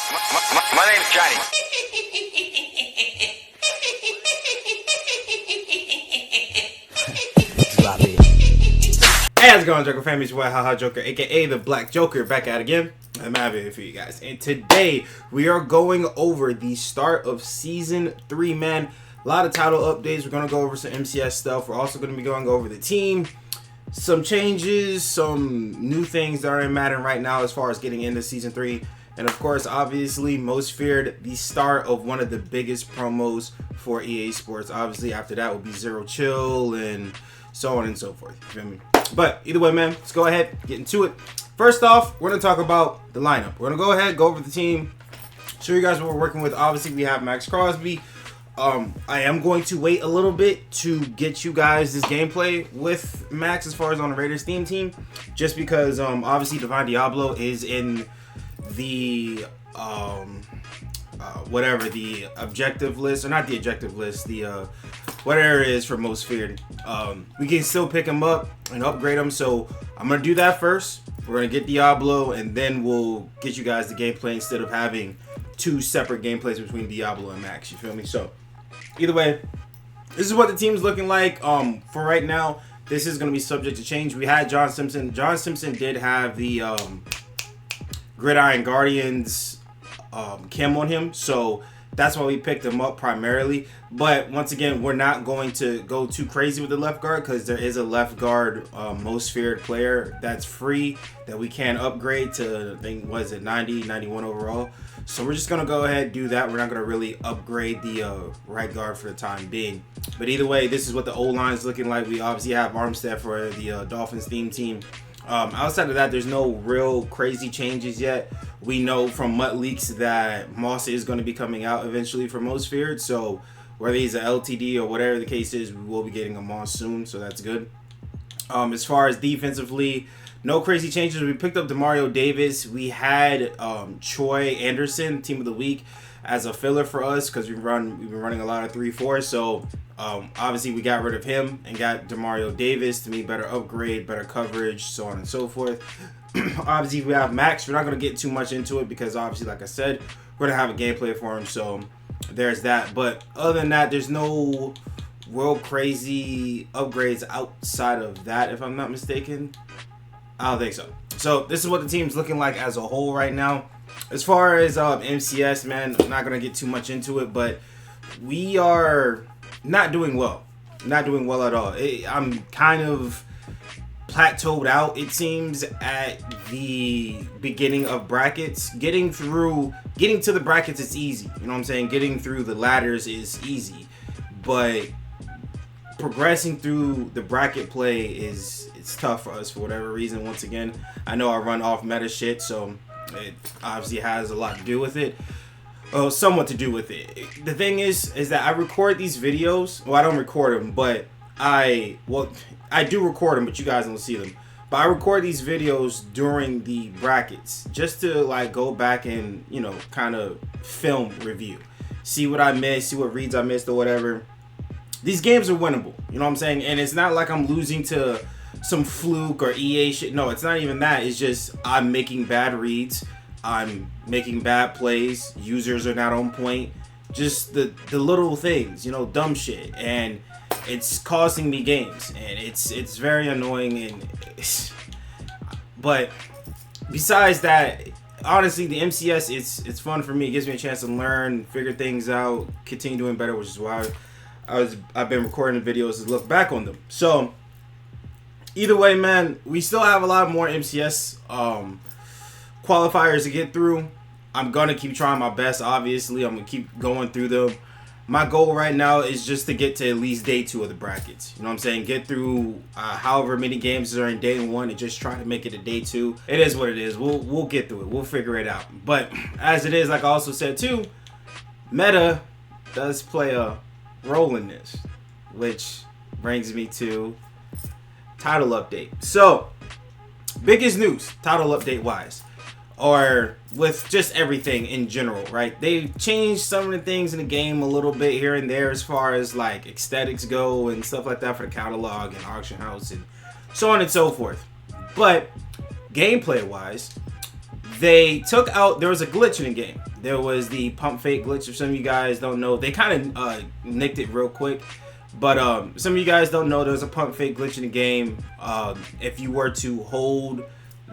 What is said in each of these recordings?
My name's Johnny. Drop it. Hey, how's it going, Joker family? It's your boy, Haha Joker, aka the Black Joker, back at it again. I'm having it for you guys. And today, we are going over the start of Season 3, man. A lot of title updates. We're going to go over some MCS stuff. We're also going to be going over the team. Some changes, some new things that are in Madden right now as far as getting into Season 3. And of course, obviously, most feared, the start of one of the biggest promos for EA Sports. Obviously, after that will be Zero Chill and so on and so forth. You feel me? But either way, man, let's go ahead, get into it. First off, we're going to talk about the lineup. We're going to go ahead, go over the team, show you guys what we're working with. Obviously, we have Max Crosby. I am going to wait a little bit to get you guys this gameplay with Max as far as on the Raiders theme team, just because obviously Divine Diablo is in the whatever the objective list, or not the objective list, the whatever it is for most feared. We can still pick him up and upgrade him, so I'm gonna do that first. We're gonna get Diablo, and then we'll get you guys the gameplay instead of having two separate gameplays between Diablo and Max. You feel me? So either way, this is what the team's looking like. For right now, this is gonna be subject to change. We had John Simpson. John Simpson did have the Gridiron Guardians chem on him, so that's why we picked him up primarily. But once again, we're not going to go too crazy with the left guard, because there is a left guard most feared player that's free that we can upgrade to, I think, was it 90, 91 overall. So we're just going to go ahead and do that. We're not going to really upgrade the right guard for the time being. But either way, this is what the O-line is looking like. We obviously have Armstead for the Dolphins theme team. Outside of that, there's no real crazy changes yet. We know from Mutt Leaks that Moss is going to be coming out eventually for Most Feared. So whether he's an LTD or whatever the case is, we will be getting a Moss soon. So that's good. As far as defensively, no crazy changes. We picked up Demario Davis. We had Troy Anderson, Team of the Week, as a filler for us because we've been running a lot of 3-4. So obviously we got rid of him and got Demario Davis. To me, better upgrade, better coverage, so on and so forth. Obviously we have Max. We're not going to get too much into it because obviously, like I said, we're going to have a gameplay for him. So there's that. But other than that, there's no real crazy upgrades outside of that, if I'm not mistaken. I don't think so. So this is what the team's looking like as a whole right now. As far as MCS, man, I'm not going to get too much into it, but we are not doing well. Not doing well at all. I'm kind of plateaued out, it seems, at the beginning of brackets. Getting to the brackets is easy. You know what I'm saying? Getting through the ladders is easy. But progressing through the bracket play it's tough for us for whatever reason. Once again, I know I run off meta shit, so it obviously has a lot to do with it. Oh, somewhat to do with it. The thing is that I record these videos. Well, I don't record them, but I do record them, but you guys don't see them. But I record these videos during the brackets just to like go back and, you know, kind of film review, see what I missed, see what reads I missed or whatever. These games are winnable, you know what I'm saying? And it's not like I'm losing to some fluke or EA shit. No, it's not even that. It's just I'm making bad reads. I'm making bad plays. Users are not on point. Just the little things, you know, dumb shit. And it's costing me games. And it's very annoying. And but besides that, honestly, the MCS, it's fun for me. It gives me a chance to learn, figure things out, continue doing better, which is why I've been recording the videos to look back on them. So either way, man, we still have a lot more MCS qualifiers to get through. I'm gonna keep trying my best. Obviously, I'm gonna keep going through them. My goal right now is just to get to at least day 2 of the brackets. You know what I'm saying? Get through however many games are in day 1 and just try to make it to day 2. It is what it is. We'll get through it. We'll figure it out. But as it is, like I also said too, meta does play a role in this, which brings me to title update. So biggest news title update wise, or with just everything in general, right? They've changed some of the things in the game a little bit here and there as far as like aesthetics go and stuff like that for the catalog and auction house and so on and so forth. But gameplay wise, they took out, there was a glitch in the game. there was the pump fake glitch. If some of you guys don't know, they kind of nicked it real quick. But some of you guys don't know, there's a pump fake glitch in the game. If you were to hold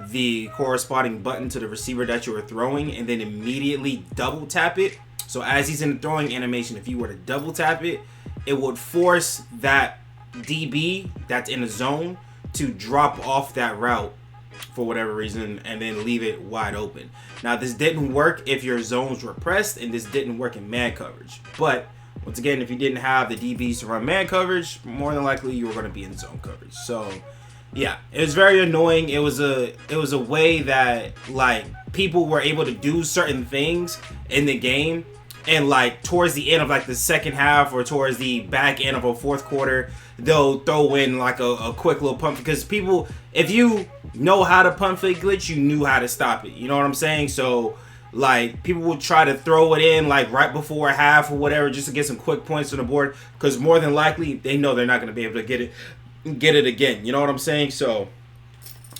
the corresponding button to the receiver that you were throwing and then immediately double tap it. So as he's in the throwing animation, if you were to double tap it, it would force that DB that's in the zone to drop off that route for whatever reason and then leave it wide open. Now this didn't work if your zones were pressed, and this didn't work in man coverage. But once again, if you didn't have the DBs to run man coverage, more than likely you were going to be in zone coverage. So yeah, it was very annoying. It was a way that like people were able to do certain things in the game, and like towards the end of like the second half or towards the back end of a fourth quarter, they'll throw in like a quick little pump, because people, if you know how to pump fake glitch, you knew how to stop it. You know what I'm saying? So like people will try to throw it in like right before half or whatever, just to get some quick points on the board, because more than likely they know they're not going to be able to get it again. You know what I'm saying? So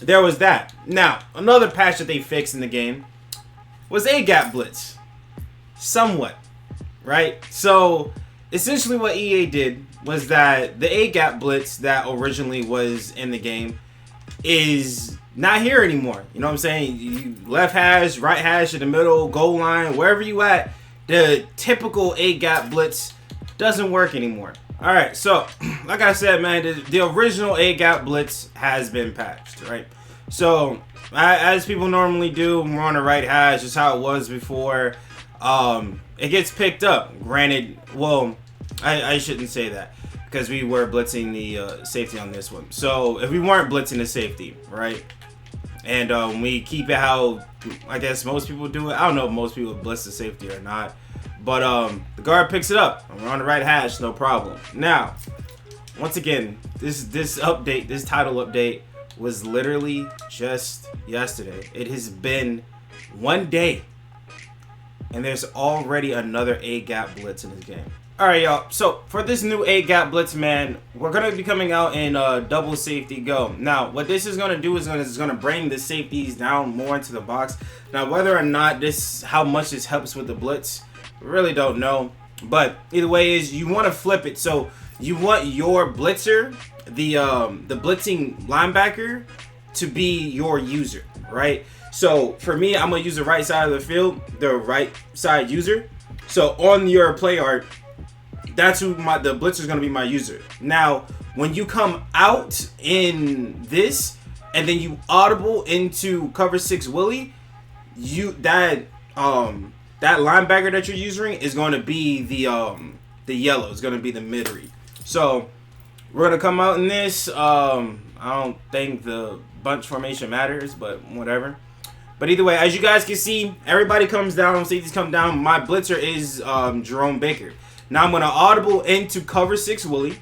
there was that. Now another patch that they fixed in the game was A-gap blitz. Somewhat, right? So essentially what EA did was that the A-gap blitz that originally was in the game is not here anymore. You know what I'm saying? You left hash, right hash, in the middle, goal line, wherever you at, the typical A-gap blitz doesn't work anymore. All right, so like I said, man, the original A-gap blitz has been patched, right? So as people normally do, we're on the right hash, just how it was before. It gets picked up. Granted, well, I shouldn't say that, because we were blitzing the safety on this one. So if we weren't blitzing the safety, right, and we keep it how I guess most people do it. I don't know if most people blitz the safety or not, but the guard picks it up and we're on the right hash, no problem. Now, once again, this update, this title update was literally just yesterday. It has been 1 day, and there's already another A-gap blitz in this game. Alright, y'all. So, for this new A-gap blitz, man, we're going to be coming out in double safety go. Now, what this is going to do is going to bring the safeties down more into the box. Now, whether or not how much this helps with the blitz, we really don't know. But either way is, you want to flip it. So, you want your blitzer, the blitzing linebacker, to be your user, right? So for me, I'm gonna use the right side of the field, the right side user. So on your play art, that's who the blitzer is gonna be, my user. Now, when you come out in this and then you audible into cover 6 Willie, that linebacker that you're using is going to be the yellow. It's going to be the mid read. So we're gonna come out in this. I don't think the bunch formation matters, but whatever. But either way, as you guys can see, everybody comes down, safeties come down. My blitzer is Jerome Baker. Now I'm going to audible into cover 6 Willie.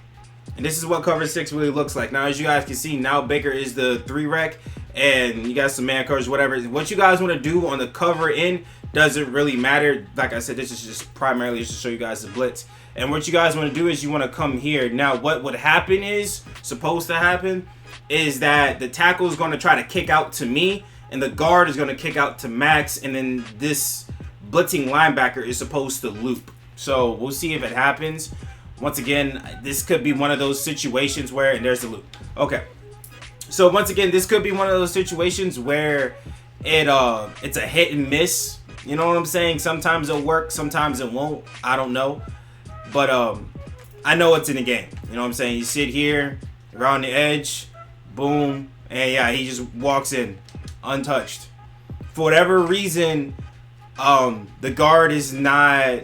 And this is what cover 6 Willie looks like. Now, as you guys can see, now Baker is the 3 rec. And you got some man coverage, whatever. What you guys want to do on the cover end doesn't really matter. Like I said, this is just primarily just to show you guys the blitz. And what you guys want to do is you want to come here. Now, what would happen is, supposed to happen, is that the tackle is going to try to kick out to me, and the guard is going to kick out to Max, and then this blitzing linebacker is supposed to loop. So we'll see if it happens. Once again, this could be one of those situations where, and there's the loop. Okay. So once again, this could be one of those situations where it's a hit and miss. You know what I'm saying? Sometimes it'll work, sometimes it won't. I don't know. But I know it's in the game. You know what I'm saying? You sit here, you're on the edge, boom, and yeah, he just walks in untouched. For whatever reason, the guard is not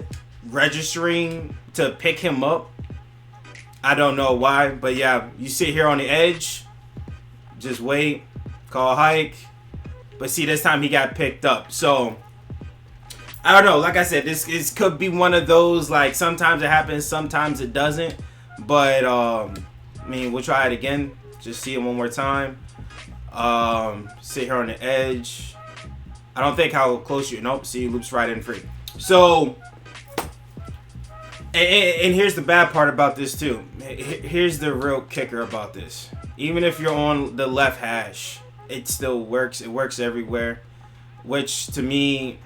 registering to pick him up. I don't know why, but yeah, you sit here on the edge, just wait, call hike. But see, this time he got picked up. So I don't know. Like I said, this could be one of those, like, sometimes it happens, sometimes it doesn't. But I mean, we'll try it again. Just see it one more time. Sit here on the edge. I don't think how close you. Nope. See, loops right in free. So, and here's the bad part about this too. Here's the real kicker about this. Even if you're on the left hash, it still works. It works everywhere, which to me,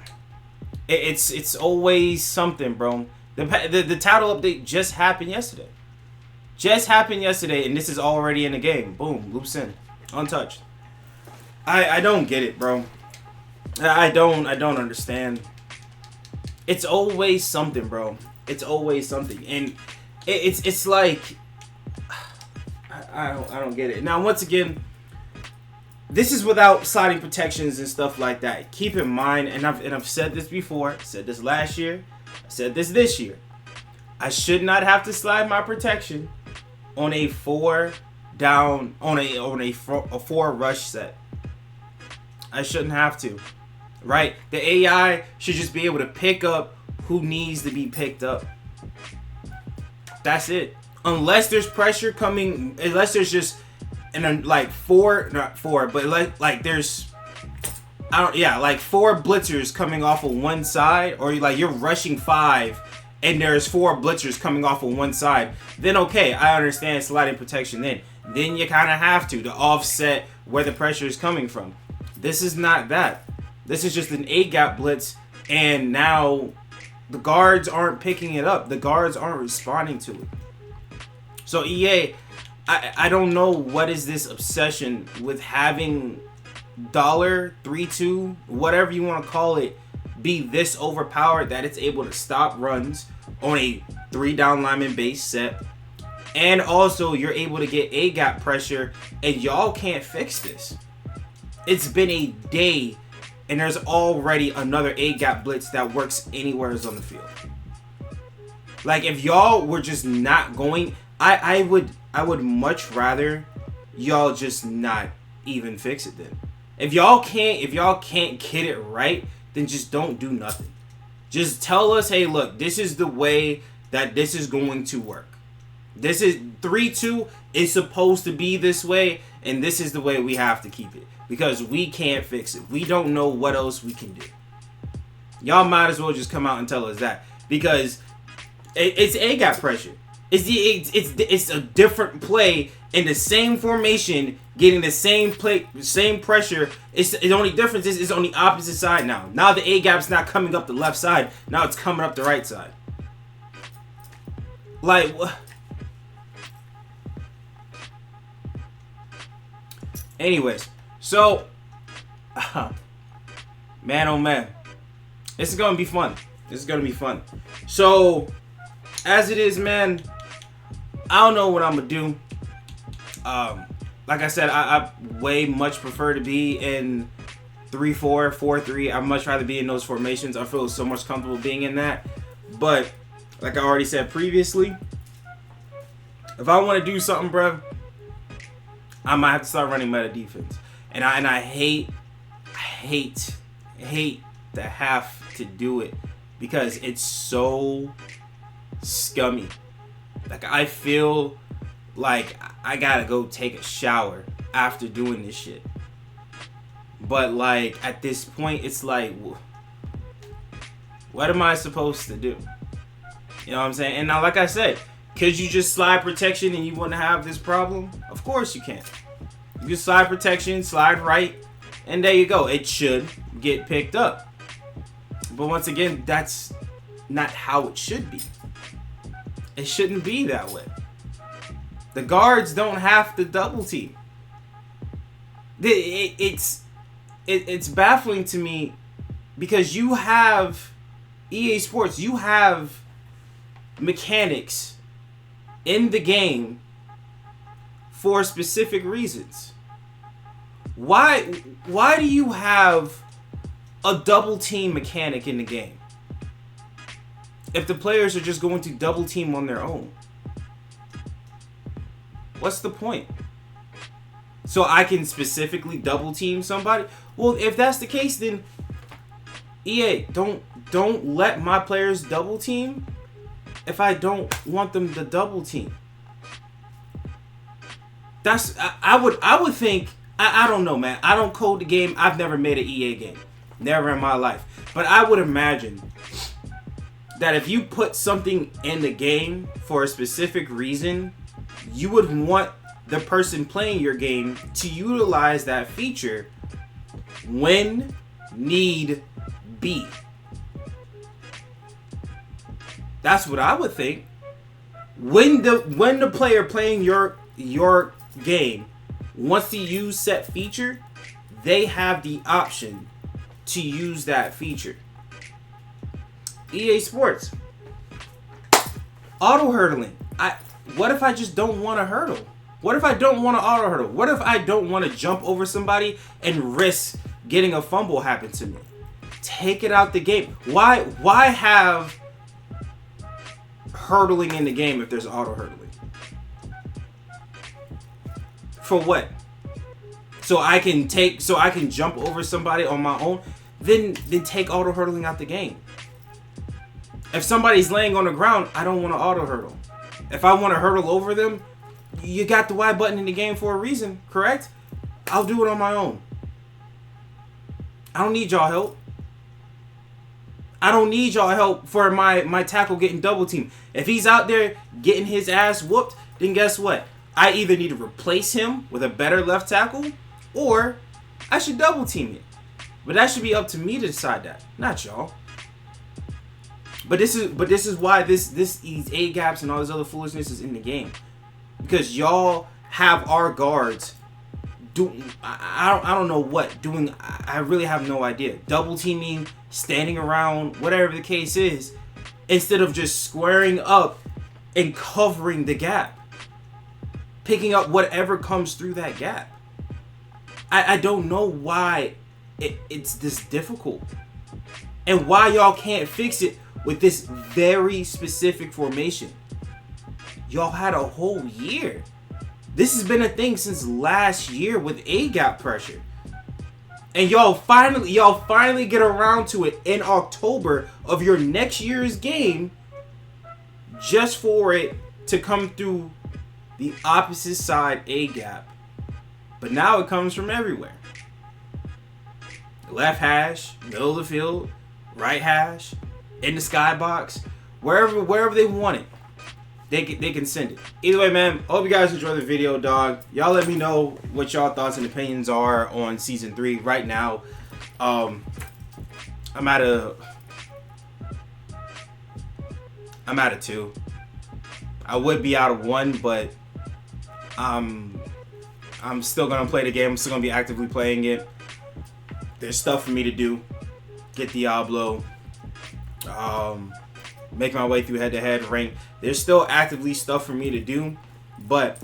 It's always something, bro. The title update just happened yesterday. Just happened yesterday, and this is already in the game. Boom, loops in, untouched. I don't get it, bro. I don't understand. It's always something, bro. It's always something, and it's like I don't get it. Now, once again, this is without sliding protections and stuff like that. Keep in mind, and I've said this before. I said this last year. I said this year. I should not have to slide my protection on a 4 down on a 4 rush set. I shouldn't have to. Right? The AI should just be able to pick up who needs to be picked up. That's it. Unless there's pressure coming, unless there's just like 4, not 4, but like there's like 4 blitzers coming off of one side, or like you're rushing 5 and there's 4 blitzers coming off of one side, then okay, I understand sliding protection then you kind of have to offset where the pressure is coming from. This is not that. This is just an A-gap blitz, and now the guards aren't picking it up. The guards aren't responding to it. So EA, I don't know what is this obsession with having $3-2, whatever you want to call it, be this overpowered that it's able to stop runs on a 3 down lineman base set. And also you're able to get A-gap pressure, and y'all can't fix this. It's been a day, and there's already another A-gap blitz that works anywhere on the field. Like, if y'all were just not going, I would much rather y'all just not even fix it then. If y'all can't get it right, then just don't do nothing. Just tell us, hey, look, this is the way that this is going to work. This is 3-2 is supposed to be this way, and this is the way we have to keep it. Because we can't fix it. We don't know what else we can do. Y'all might as well just come out and tell us that. Because it's A-gap pressure. It's a different play in the same formation, getting the same play, same pressure. The only difference is it's on the opposite side now. Now the A-gap's not coming up the left side. Now it's coming up the right side. Like, what? Anyways, so, man, oh man, this is gonna be fun. This is gonna be fun. So, as it is, man, I don't know what I'm gonna do. Like I said, I way much prefer to be in 3-4, 4-3. I'd much rather be in those formations. I feel so much comfortable being in that. But like I already said previously, if I want to do something, bro, I might have to start running meta defense. And I hate to have to do it because it's so scummy. Like, I feel like I gotta go take a shower after doing this shit. But like, at this point, it's like, what am I supposed to do? You know what I'm saying? And now, like I said, could you just slide protection and you wouldn't have this problem? Of course you can. You can slide protection, slide right, and there you go. It should get picked up. But once again, that's not how it should be. It shouldn't be that way. The guards don't have to double team. It's baffling to me because you have EA Sports, you have mechanics in the game for specific reasons. Why do you have a double team mechanic in the game if the players are just going to double team on their own? What's the point? So I can specifically double team somebody? Well, if that's the case, then EA, don't let my players double team if I don't want them to double team. That's I would think, I don't know, man. I don't code the game. I've never made an EA game. Never in my life. But I would imagine that if you put something in the game for a specific reason, you would want the person playing your game to utilize that feature when need be. That's what I would think. When the player playing your game wants to use set feature, they have the option to use that feature. EA Sports. Auto hurdling. What if I just don't want to hurdle? What if I don't want to auto hurdle? What if I don't want to jump over somebody and risk getting a fumble happen to me? Take it out the game. Why have hurdling in the game if there's auto hurdling? For what? So I can jump over somebody on my own? Then take auto hurdling out the game. If somebody's laying on the ground, I don't want to auto hurdle. If I want to hurdle over them, you got the Y button in the game for a reason, correct? I'll do it on my own. I don't need y'all help. I don't need y'all help for my tackle getting double teamed. If he's out there getting his ass whooped, then guess what? I either need to replace him with a better left tackle, or I should double team it. But that should be up to me to decide that, not y'all. But this is why these A gaps and all this other foolishness is in the game, because y'all have our guards doing I don't know what doing. I really have no idea. Double teaming, standing around, whatever the case is, instead of just squaring up and covering the gap, picking up whatever comes through that gap. I don't know why it's this difficult, and why y'all can't fix it with this very specific formation. Y'all had a whole year. This has been a thing since last year with A-gap pressure. And y'all finally get around to it in October of your next year's game, just for it to come through the opposite side A-gap. But now it comes from everywhere. Left hash, middle of the field, right hash, in the skybox, wherever they want it, they can send it. Either way, man, I hope you guys enjoy the video, dog. Y'all let me know what y'all thoughts and opinions are on season 3 right now. I'm at a 2. I would be out of 1, but I'm still gonna play the game. I'm still gonna be actively playing it. There's stuff for me to do. Get Diablo. Make my way through head-to-head rank. There's still actively stuff for me to do, but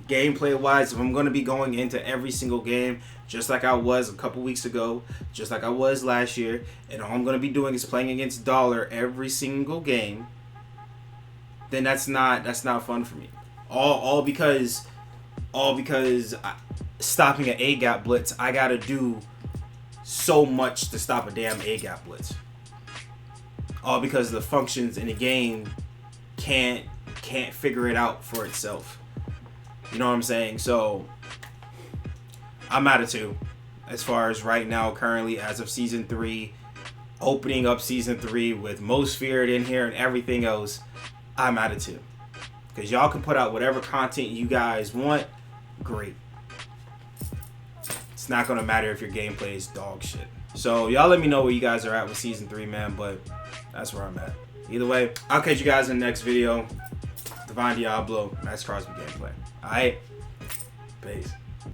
gameplay wise, if I'm going to be going into every single game just like I was a couple weeks ago, just like I was last year, and all I'm going to be doing is playing against Dollar every single game, then that's not fun for me. All because stopping an A-gap blitz, I got to do so much to stop a damn A-gap blitz. All because the functions in the game can't figure it out for itself. You know what I'm saying? So I'm at a 2 as far as right now, currently, as of season 3, opening up season 3 with Most Feared in here and everything else. I'm at a 2 because y'all can put out whatever content you guys want. Great. It's not gonna matter if your gameplay is dog shit. So y'all let me know where you guys are at with season 3, man. But that's where I'm at. Either way, I'll catch you guys in the next video. Divine Diablo, Max Crosby gameplay. Alright? Peace.